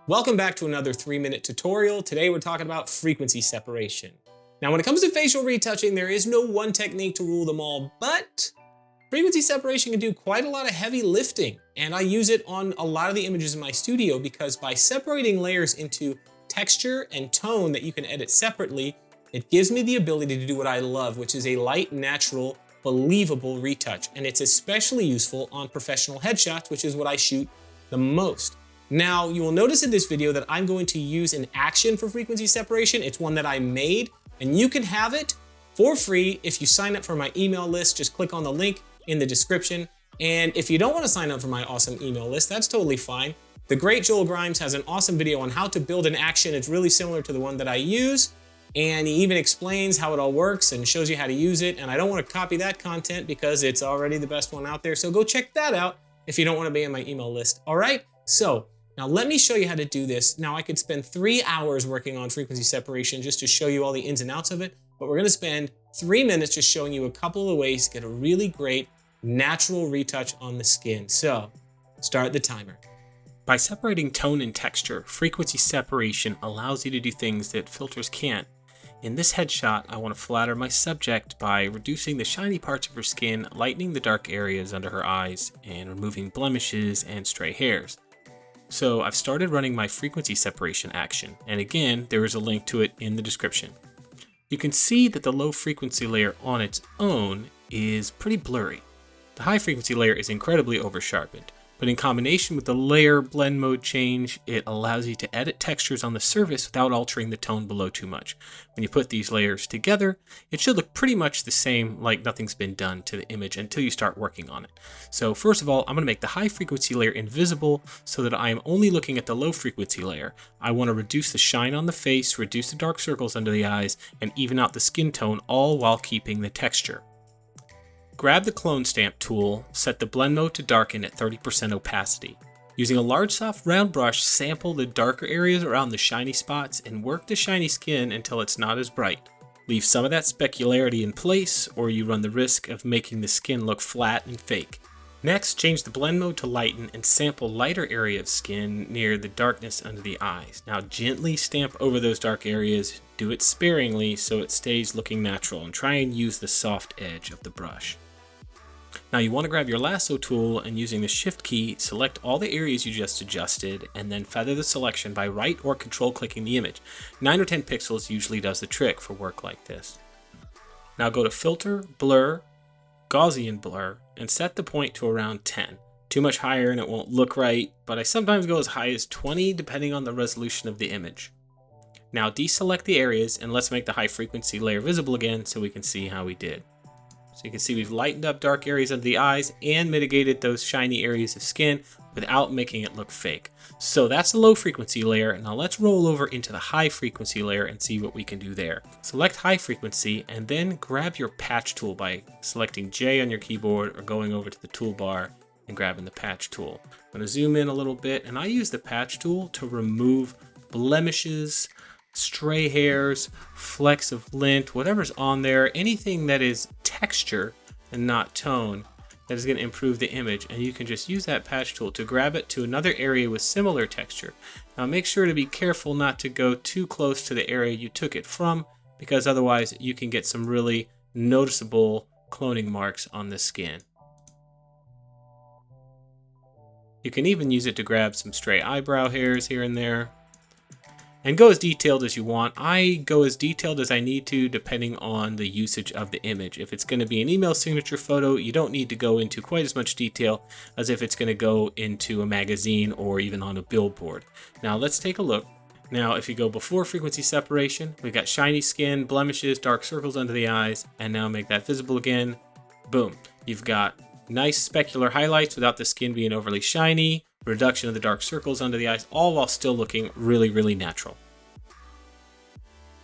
Welcome back to another 3-minute tutorial. Today we're talking about frequency separation. Now when it comes to facial retouching, there is no one technique to rule them all, but frequency separation can do quite a lot of heavy lifting, and I use it on a lot of the images in my studio because by separating layers into texture and tone that you can edit separately, it gives me the ability to do what I love, which is a light, natural, believable retouch. And it's especially useful on professional headshots, which is what I shoot the most. Now, you will notice in this video that I'm going to use an action for frequency separation. It's one that I made, and you can have it for free if you sign up for my email list. Just click on the link in the description. And if you don't want to sign up for my awesome email list, that's totally fine. The great Joel Grimes has an awesome video on how to build an action. It's really similar to the one that I use, and he even explains how it all works and shows you how to use it. And I don't want to copy that content because it's already the best one out there. So go check that out if you don't want to be in my email list. All right, so now let me show you how to do this. Now I could spend 3 hours working on frequency separation just to show you all the ins and outs of it, but we're gonna spend 3 minutes just showing you a couple of ways to get a really great natural retouch on the skin. So start the timer. By separating tone and texture, frequency separation allows you to do things that filters can't. In this headshot, I want to flatter my subject by reducing the shiny parts of her skin, lightening the dark areas under her eyes, and removing blemishes and stray hairs. So I've started running my frequency separation action, and again, there is a link to it in the description. You can see that the low frequency layer on its own is pretty blurry. The high frequency layer is incredibly over-sharpened, but in combination with the layer blend mode change, it allows you to edit textures on the surface without altering the tone below too much. When you put these layers together, it should look pretty much the same, like nothing's been done to the image until you start working on it. So first of all, I'm going to make the high frequency layer invisible so that I am only looking at the low frequency layer. I want to reduce the shine on the face, reduce the dark circles under the eyes, and even out the skin tone, all while keeping the texture. Grab the clone stamp tool, set the blend mode to darken at 30% opacity. Using a large soft round brush, sample the darker areas around the shiny spots and work the shiny skin until it's not as bright. Leave some of that specularity in place or you run the risk of making the skin look flat and fake. Next, change the blend mode to lighten and sample lighter area of skin near the darkness under the eyes. Now gently stamp over those dark areas, do it sparingly so it stays looking natural, and try and use the soft edge of the brush. Now you want to grab your lasso tool and using the shift key, select all the areas you just adjusted and then feather the selection by right or control clicking the image. 9 or 10 pixels usually does the trick for work like this. Now go to Filter, Blur, Gaussian Blur, and set the point to around 10. Too much higher and it won't look right, but I sometimes go as high as 20 depending on the resolution of the image. Now deselect the areas and let's make the high frequency layer visible again so we can see how we did. So you can see we've lightened up dark areas under the eyes and mitigated those shiny areas of skin without making it look fake. So that's the low frequency layer. Now let's roll over into the high frequency layer and see what we can do there. Select high frequency and then grab your patch tool by selecting J on your keyboard or going over to the toolbar and grabbing the patch tool. I'm going to zoom in a little bit, and I use the patch tool to remove blemishes, stray hairs, flecks of lint, whatever's on there, anything that is texture and not tone that is going to improve the image. And you can just use that patch tool to grab it to another area with similar texture. Now make sure to be careful not to go too close to the area you took it from, because otherwise you can get some really noticeable cloning marks on the skin. You can even use it to grab some stray eyebrow hairs here and there. And go as detailed as you want. I go as detailed as I need to depending on the usage of the image. If it's going to be an email signature photo, you don't need to go into quite as much detail as if it's going to go into a magazine or even on a billboard. Now let's take a look. Now if you go before frequency separation, we've got shiny skin, blemishes, dark circles under the eyes, and now make that visible again. Boom. You've got nice specular highlights without the skin being overly shiny, reduction of the dark circles under the eyes, all while still looking really, really natural.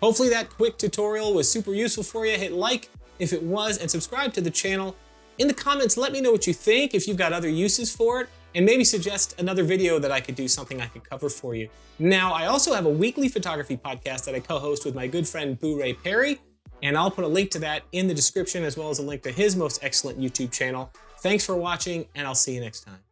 Hopefully that quick tutorial was super useful for you. Hit like if it was and subscribe to the channel. In the comments, let me know what you think, if you've got other uses for it, and maybe suggest another video that I could do, something I could cover for you. Now, I also have a weekly photography podcast that I co-host with my good friend Booray Perry, and I'll put a link to that in the description as well as a link to his most excellent YouTube channel. Thanks for watching, and I'll see you next time.